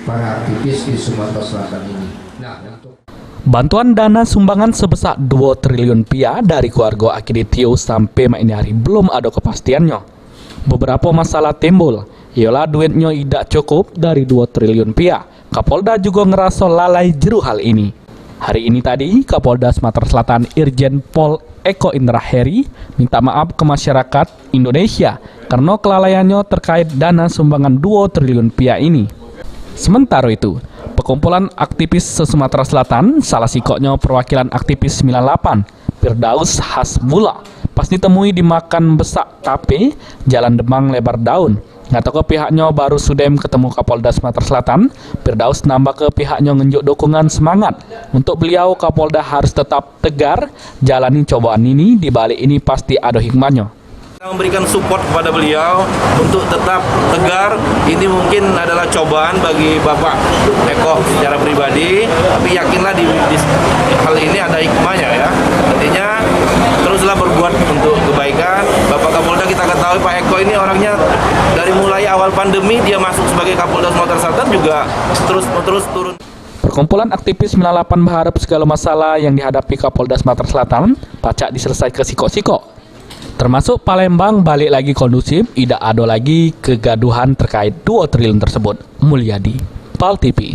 para aktivis di Sumatera Selatan ini. Nah, untuk bantuan dana sumbangan sebesar 2 triliun rupiah dari keluarga Akiditio sampai ini hari belum ada kepastiannya. Beberapa masalah timbul, ialah duitnya tidak cukup dari 2 triliun rupiah. Kapolda juga ngerasa lalai jeru hal ini. Hari ini tadi, Kapolda Sumatera Selatan Irjen Pol Eko Indra Heri minta maaf ke masyarakat Indonesia karena kelalaiannya terkait dana sumbangan 2 triliun rupiah ini. Sementara itu, perkumpulan aktivis se-Sumatera Selatan, salah sikoknya perwakilan aktivis 98, Firdaus Hasbullah, pas ditemui di Makan Besak Cafe, Jalan Demang Lebar Daun. Nggak tahu ke pihaknya baru sudem ketemu Kapolda Sumatera Selatan, Firdaus nambah ke pihaknya ngenjuk dukungan semangat. Untuk beliau, Kapolda harus tetap tegar, jalani cobaan ini, di balik ini pasti ada hikmahnya. Kita memberikan support kepada beliau untuk tetap tegar. Ini mungkin adalah cobaan bagi Bapak Eko secara pribadi, tapi yakinlah di hal ini ada hikmahnya ya. Artinya teruslah berbuat untuk kebaikan. Bapak Kapolda, kita ketahui Pak Eko ini orangnya dari mulai awal pandemi dia masuk sebagai Kapolda Sumatera Selatan juga terus turun. Perkumpulan aktivis 98 berharap segala masalah yang dihadapi Kapolda Sumatera Selatan pacak diselesaikan sikok-sikok. Termasuk Palembang balik lagi kondusif, tidak ada lagi kegaduhan terkait 2 triliun tersebut. Mulyadi, PAL TV.